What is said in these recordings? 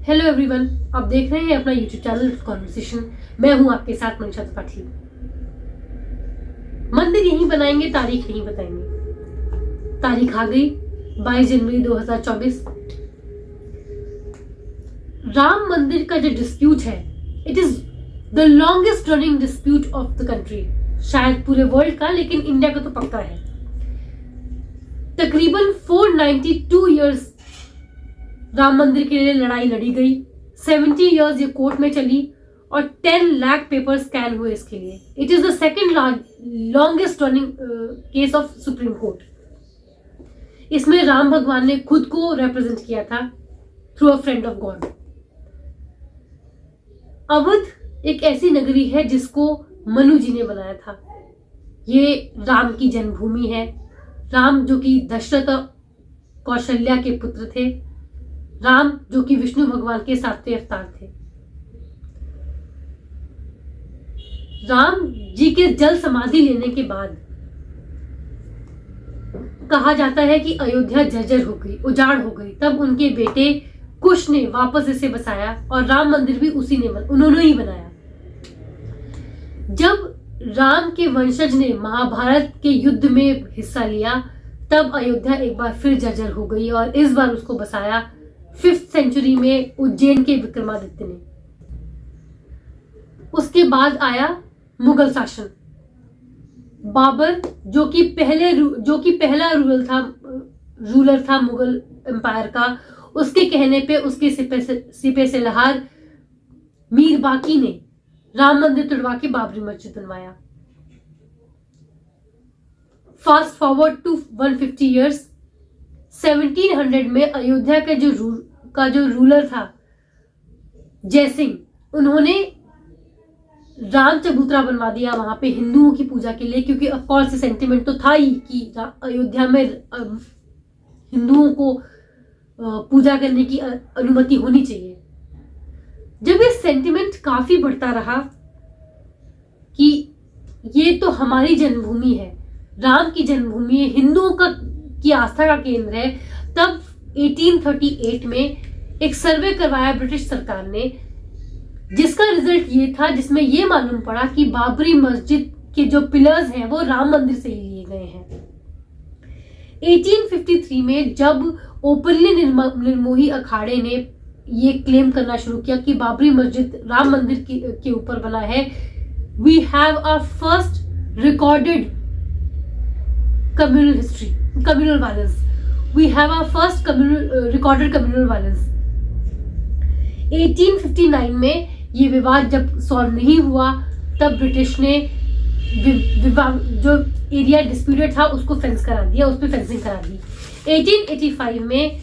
Hello everyone, आप देख रहे हैं अपना यूट्यूब चैनल कॉन्वर्सेशन। मैं हूं आपके साथ मनीषा त्रिपाठी। मंदिर यहीं बनाएंगे, तारीख नहीं बताएंगे। तारीख आ गई 22 जनवरी 2024। राम मंदिर का जो डिस्प्यूट है, it is the longest running dispute of the country, शायद पूरे वर्ल्ड का, लेकिन इंडिया का तो पक्का है। तकरीबन 492 इयर्स राम मंदिर के लिए लड़ाई लड़ी गई। 70 इयर्स ये कोर्ट में चली और 10 लाख पेपर स्कैन हुए इसके लिए। It is the second longest running case of supreme court. इसमें राम भगवान ने खुद को रिप्रेजेंट किया था through a friend of God. Awadh एक ऐसी नगरी है जिसको मनु जी ने बनाया था। ये राम की जन्मभूमि है। राम जो कि दशरथ और कौशल्या के पुत्र थे, राम जो कि विष्णु भगवान के 7वें अवतार थे। राम जी के जल समाधि लेने के बाद कहा जाता है कि अयोध्या जर्जर हो गई, उजाड़ हो गई। तब उनके बेटे कुश ने वापस इसे बसाया और राम मंदिर भी उन्होंने ही बनाया। जब राम के वंशज ने महाभारत के युद्ध में हिस्सा लिया, तब अयोध्या एक बार फिर जर्जर हो गई और इस बार उसको बसाया 5th सेंचुरी में उज्जैन के विक्रमादित्य ने। उसके बाद आया मुगल शासन। बाबर जो कि पहला रूलर था मुगल एम्पायर का, उसके कहने पे उसके सिपह सलार मीर बाकी ने राम मंदिर तुड़वा के बाबरी मस्जिद बनवाया। फास्ट फॉरवर्ड टू 150 इयर्स, 1700 में अयोध्या का जो रूलर था जयसिंह, उन्होंने राम चबूतरा बनवा दिया वहां पे हिंदुओं की पूजा के लिए, क्योंकि ऑफ कोर्स सेंटिमेंट तो था ही कि अयोध्या में हिंदुओं को पूजा करने की अनुमति होनी चाहिए। जब ये सेंटिमेंट काफी बढ़ता रहा कि ये तो हमारी जन्मभूमि है, राम की जन्मभूमि है, हिंदुओं की आस्था का केंद्र है, तब 1838 में एक सर्वे करवाया ब्रिटिश सरकार ने, जिसका रिजल्ट ये था, जिसमें ये मालूम पड़ा कि बाबरी मस्जिद के जो पिलर्स हैं वो राम मंदिर से ही लिए गए हैं। 1853 में जब ओपनली निर्मोही अखाड़े ने ये क्लेम करना शुरू किया कि बाबरी मस्जिद राम मंदिर के ऊपर बना है, we have a first recorded communal violence. We have our first recorded communal violence. 1859 में ये विवाद जब सॉल्व नहीं हुआ, तब ब्रिटिश ने जो एरिया डिस्प्यूटेड था उसको फेंस करा दिया, उस पर फेंसिंग करा दी। 1885 में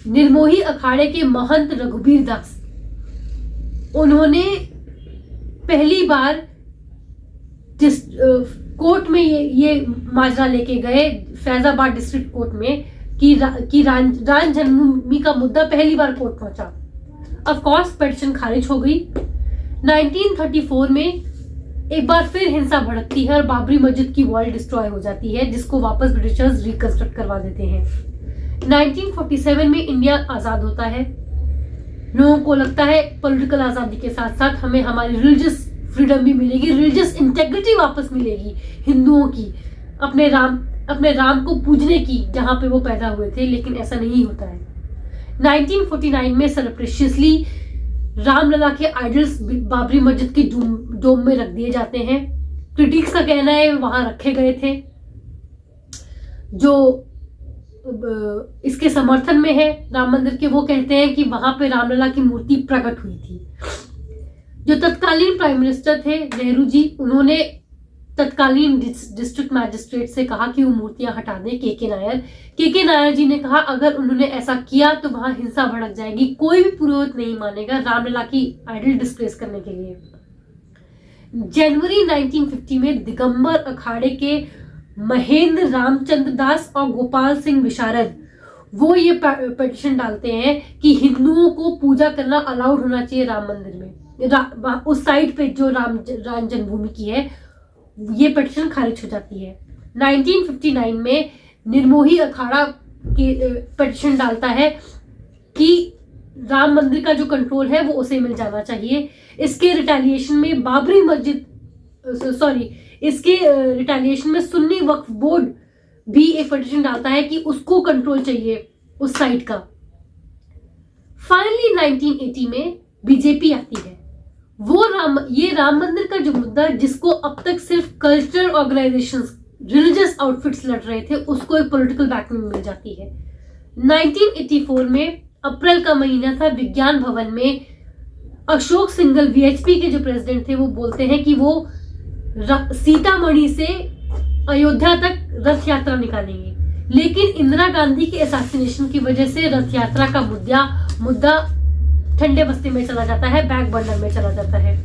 निर्मोही अखाड़े के महंत रघुबीर दास, उन्होंने पहली बार कोर्ट में ये माजरा लेके गए फैजाबाद डिस्ट्रिक्ट कोर्ट में कि राम जन्मभूमि का मुद्दा पहली बार कोर्ट पहुंचा। ऑफ कोर्स पिटीशन खारिज हो गई। 1934 में एक बार फिर हिंसा भड़कती है और बाबरी मस्जिद की वॉल डिस्ट्रॉय हो जाती है, जिसको वापस ब्रिटिशर्स रिकंस्ट्रक्ट करवा देते हैं। 1947 में इंडिया आजाद होता है। लोगों को लगता है पॉलिटिकल आजादी के साथ साथ हमें हमारी रिलीजियस फ्रीडम भी मिलेगी, रिलीजियस इंटेग्रिटी वापस मिलेगी हिंदुओं की, अपने राम को पूजने की जहां पे वो पैदा हुए थे, लेकिन ऐसा नहीं होता है। 1949 में सरप्रेशियसली रामलला के आइडल्स बाबरी मस्जिद की डोम में रख दिए जाते हैं। क्रिटिक्स का कहना है वहां रखे गए थे। जो इसके समर्थन में है राम मंदिर के, वो कहते हैं कि वहां पे रामलला की मूर्ति प्रकट हुई थी। जो तत्कालीन प्राइम मिनिस्टर थे नेहरू जी, उन्होंने तत्कालीन डिस्ट्रिक्ट मैजिस्ट्रेट से कहा कि वो मूर्तियां हटा दें। के नायर जी ने कहा अगर उन्होंने ऐसा किया तो वहां हिंसा भड़क जाएगी, कोई भी पुरोहित नहीं मानेगा रामलला की आइडल डिस्प्लेस करने के लिए। जनवरी 1950 में दिगंबर अखाड़े के महेंद्र रामचंद्र दास और गोपाल सिंह विशारद, वो ये पिटीशन डालते हैं कि हिंदुओं को पूजा करना अलाउड होना चाहिए राम मंदिर में, उस साइड पे जो राम जन्मभूमि की है। ये पिटीशन खारिज हो जाती है। 1959 में निर्मोही अखाड़ा की पिटीशन डालता है कि राम मंदिर का जो कंट्रोल है वो उसे मिल जाना चाहिए। इसके रिटेलिएशन में बाबरी मस्जिद इसके रिटेलिएशन में सुन्नी वक्फ बोर्ड भी एक पिटीशन डालता है कि उसको कंट्रोल चाहिए उस साइट का। फाइनली 1980 में बीजेपी आती है। ये राम मंदिर का जो मुद्दा जिसको अब तक सिर्फ कल्चरल ऑर्गेनाइजेशंस, रिलीजियस आउटफिट्स लड़ रहे थे, उसको एक पॉलिटिकल बैकग्राउंड मिल जाती है। 1984 में अप्रैल का महीना था। विज्ञान भवन में अशोक सिंघल वीएचपी के जो प्रेसिडेंट थे वो बोलते हैं कि वो सीतामढ़ी से अयोध्या तक रथ यात्रा निकालेंगे, लेकिन इंदिरा गांधी के असैसिनेशन की वजह से रथ यात्रा का मुद्दा ठंडे बस्ते में चला जाता है, बैक बर्नर में चला जाता है।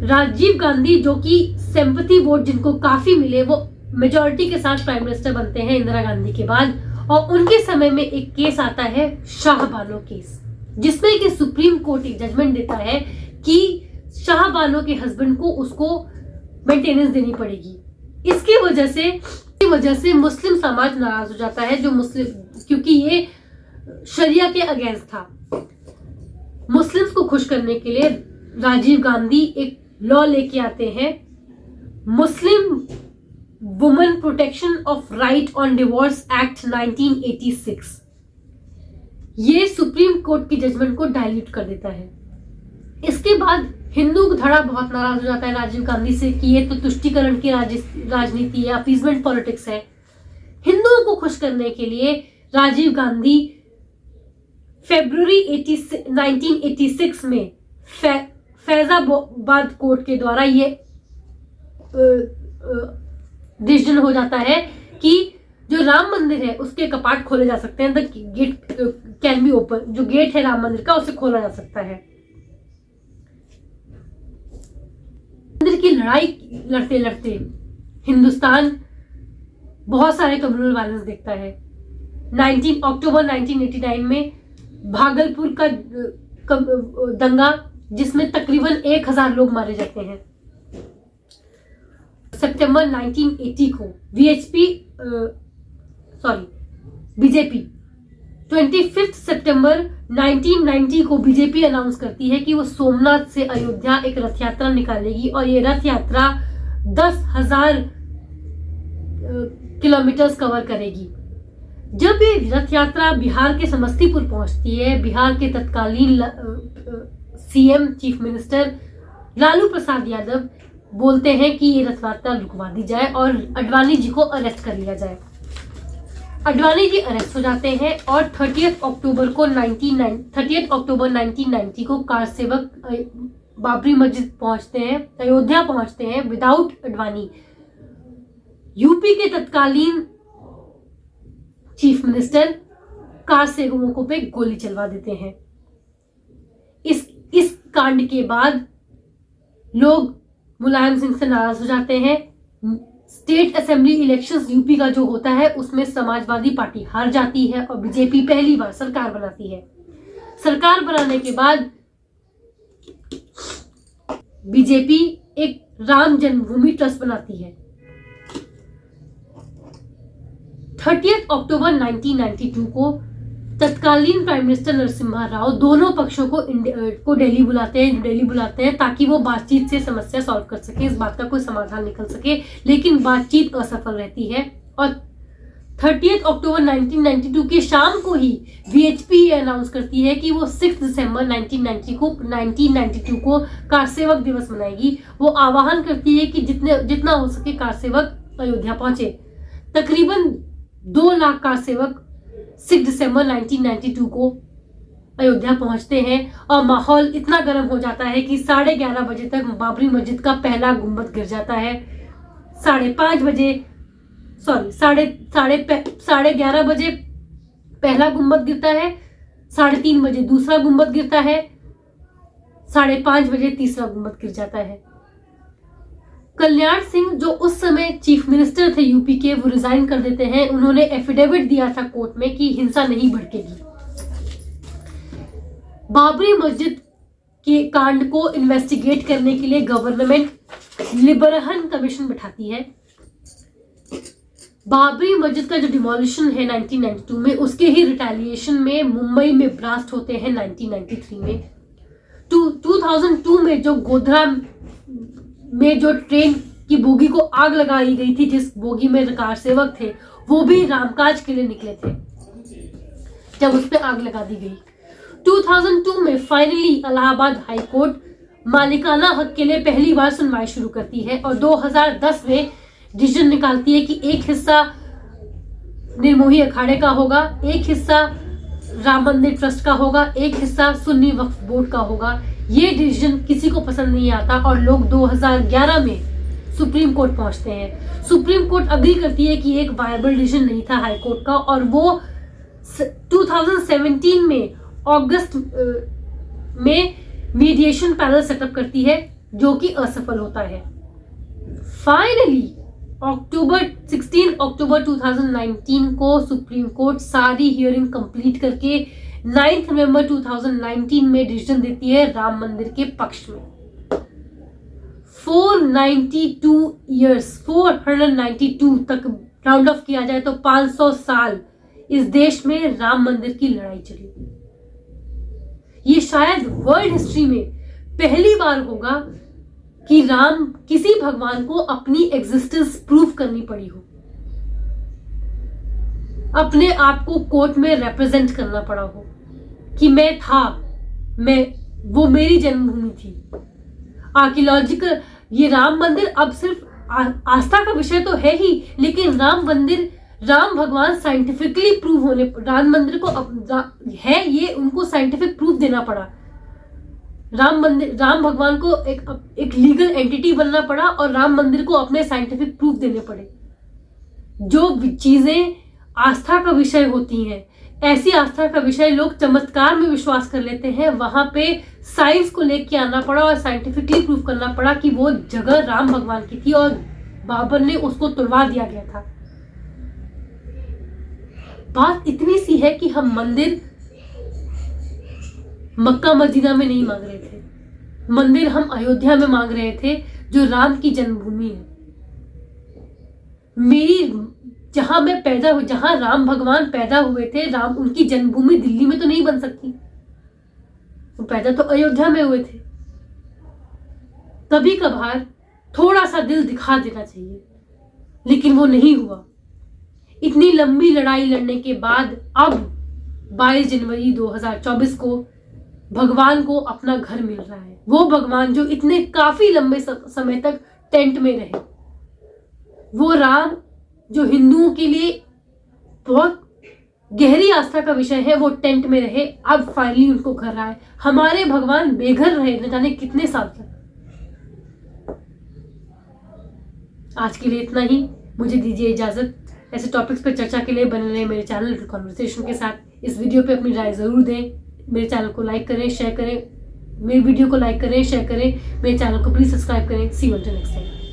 राजीव गांधी जो कि सिंपैथी वोट जिनको काफी मिले, वो मेजॉरिटी के साथ प्राइम मिनिस्टर बनते हैं इंदिरा गांधी के बाद, और उनके समय में एक केस आता है शाहबानो केस, जिसमें कि सुप्रीम कोर्ट एक जजमेंट देता है कि शाहबानो के हस्बैंड को उसको मेंटेनेंस देनी पड़ेगी। इसकी वजह से मुस्लिम समाज नाराज हो जाता है, क्योंकि ये शरिया के अगेंस्ट था। मुस्लिम्स को खुश करने के लिए राजीव गांधी एक लॉ लेके आते हैं, Muslim women protection of right on divorce act 1986। ये सुप्रीम कोर्ट की जजमेंट को डाइल्यूट कर देता है। इसके बाद हिंदू धड़ा बहुत नाराज हो जाता है राजीव गांधी से कि ये तो तुष्टीकरण की राजनीति है, अपीजमेंट पॉलिटिक्स है। हिंदुओं को खुश करने के लिए राजीव गांधी फरवरी 1986 में फैजाबाद कोर्ट के द्वारा ये डिसीजन हो जाता है कि जो राम मंदिर है उसके कपाट खोले जा सकते हैं, the get can be open. जो गेट है राम मंदिर का उसे खोला जा सकता है। मंदिर की लड़ाई लड़ते लड़ते हिंदुस्तान बहुत सारे कम्युनल वायलेंस देखता है। 19 अक्टूबर 1989 में भागलपुर का दंगा, जिसमें तकरीबन 1000 लोग मारे जाते हैं। सितंबर 1980 को बीजेपी 25 सितंबर 1990 को बीजेपी अनाउंस करती है कि वो सोमनाथ से अयोध्या एक रथ यात्रा निकालेगी, और ये रथ यात्रा 10,000 किलोमीटर कवर करेगी। जब ये रथ यात्रा बिहार के समस्तीपुर पहुंचती है, बिहार के तत्कालीन CM chief minister Lalu Prasad Yadav बोलते हैं कि ये रथ यात्रा रुकवा दी जाए और अडवाणी जी को अरेस्ट कर लिया जाए। अडवाणी जी अरेस्ट हो जाते हैं और 30 अक्टूबर 1990 को कार सेवक बाबरी मस्जिद पहुंचते हैं, अयोध्या पहुंचते हैं विदाउट अडवाणी। यूपी के तत्कालीन चीफ मिनिस्टर कार सेवकों पे गोली चलवा देते हैं। इस कांड के बाद लोग मुलायम सिंह से नाराज हो जाते हैं। स्टेट असेंबली इलेक्शंस यूपी का जो होता है उसमें समाजवादी पार्टी हार जाती है और बीजेपी पहली बार सरकार बनाती है। सरकार बनाने के बाद बीजेपी एक राम जन्मभूमि ट्रस्ट बनाती है। 30 अक्टूबर 1992 को तत्कालीन प्राइम मिनिस्टर नरसिम्हा राव दोनों पक्षों को दिल्ली बुलाते हैं ताकि वो बातचीत से समस्या सॉल्व कर सके, इस बात का कोई समाधान निकल सके, लेकिन बातचीत असफल रहती है। और 30 अक्टूबर 1992 की शाम को ही वीएचपी अनाउंस करती है कि वो 6 दिसंबर 1992 को कार सेवक दिवस मनाएगी। वो आह्वान करती है कि जितना हो सके कार सेवक अयोध्या पहुंचे। तकरीबन 2 लाख कार सेवक 6 दिसंबर 1992 को अयोध्या पहुंचते हैं और माहौल इतना गर्म हो जाता है कि 11:30 बजे तक बाबरी मस्जिद का पहला गुंबद गिर जाता है। 11:30 बजे पहला गुंबद गिरता है, 3:30 बजे दूसरा गुंबद गिरता है, 5:30 बजे तीसरा गुंबद गिर जाता है। कल्याण सिंह जो उस समय चीफ मिनिस्टर थे यूपी के, वो रिजाइन कर देते हैं। उन्होंने एफिडेविट दिया था कोर्ट में कि हिंसा नहीं भड़केगी। बाबरी मस्जिद के कांड को इन्वेस्टिगेट करने के लिए गवर्नमेंट लिबरहन कमीशन बिठाती है। बाबरी मस्जिद का जो डिमोलिशन है 1992 में, उसके ही रिटेलिएशन में मुंबई में ब्लास्ट होते हैं 1993 में। 2002 में जो गोधरा में जो ट्रेन की बोगी को आग लगाई गई थी, जिस बोगी में कार सेवक थे, वो भी रामकाज के लिए निकले थे जब उस पर आग लगा दी गई। 2002 में फाइनली इलाहाबाद हाई कोर्ट मालिकाना हक के लिए पहली बार सुनवाई शुरू करती है और 2010 में डिसीजन निकालती है कि एक हिस्सा निर्मोही अखाड़े का होगा, एक हिस्सा राम मंदिर ट्रस्ट का होगा, एक हिस्सा सुन्नी वक्फ बोर्ड का होगा। ये डिसीजन किसी को पसंद नहीं आता और लोग 2011 में सुप्रीम कोर्ट पहुंचते हैं। सुप्रीम कोर्ट अग्री करती है कि एक वायबल डिसीजन नहीं था हाई कोर्ट का, और वो 2017 में अगस्त में मीडिएशन पैनल सेटअप करती है, जो कि असफल होता है। फाइनली 16 अक्टूबर 2019 को सुप्रीम कोर्ट सारी हियरिंग कंप्लीट करके 9 नवंबर 2019 में डिसीजन देती है राम मंदिर के पक्ष में। 492 तक राउंड ऑफ किया जाए तो 500 साल इस देश में राम मंदिर की लड़ाई चली। ये शायद वर्ल्ड हिस्ट्री में पहली बार होगा कि किसी भगवान को अपनी एग्जिस्टेंस प्रूव करनी पड़ी हो, अपने आप को कोर्ट में रिप्रेजेंट करना पड़ा हो कि वो मेरी जन्मभूमि थी। आर्कियोलॉजिकल ये राम मंदिर अब सिर्फ आस्था का विषय तो है ही, लेकिन राम भगवान साइंटिफिकली प्रूव होने, राम मंदिर को है ये उनको साइंटिफिक प्रूफ देना पड़ा। राम भगवान को एक लीगल एंटिटी बनना पड़ा और राम मंदिर को अपने साइंटिफिक प्रूफ देने पड़े। जो चीजें आस्था का विषय होती हैं, ऐसी आस्था का विषय लोग चमत्कार में विश्वास कर लेते हैं, वहां पे साइंस को लेके आना पड़ा और साइंटिफिकली प्रूफ करना पड़ा कि वो जगह राम भगवान की थी और बाबर ने उसको तुड़वा दिया गया था। बात इतनी सी है कि हम मंदिर मक्का मदीना में नहीं मांग रहे थे, मंदिर हम अयोध्या में मांग रहे थे, जो राम की जन्मभूमि है। जहां राम भगवान पैदा हुए थे, उनकी जन्मभूमि दिल्ली में तो नहीं बन सकती, वो पैदा तो अयोध्या में हुए थे। कभी कभार थोड़ा सा दिल दिखा देना चाहिए, लेकिन वो नहीं हुआ। इतनी लंबी लड़ाई लड़ने के बाद अब 22 जनवरी 2024 को भगवान को अपना घर मिल रहा है। वो भगवान जो इतने काफी लंबे समय तक टेंट में रहे, वो राम जो हिंदुओं के लिए बहुत गहरी आस्था का विषय है, वो टेंट में रहे, अब फाइनली उनको घर आए। हमारे भगवान बेघर रहे न जाने कितने साल तक। आज के लिए इतना ही, मुझे दीजिए इजाजत। ऐसे टॉपिक्स पर चर्चा के लिए बने रहे मेरे चैनल लिटिल कॉन्वर्सेशन के साथ। इस वीडियो पे अपनी राय जरूर दें, मेरे चैनल को लाइक करें, शेयर करें, मेरे वीडियो को लाइक करें, शेयर करें, मेरे चैनल को प्लीज सब्सक्राइब करें। सी यू अनटिल नेक्स्ट टाइम।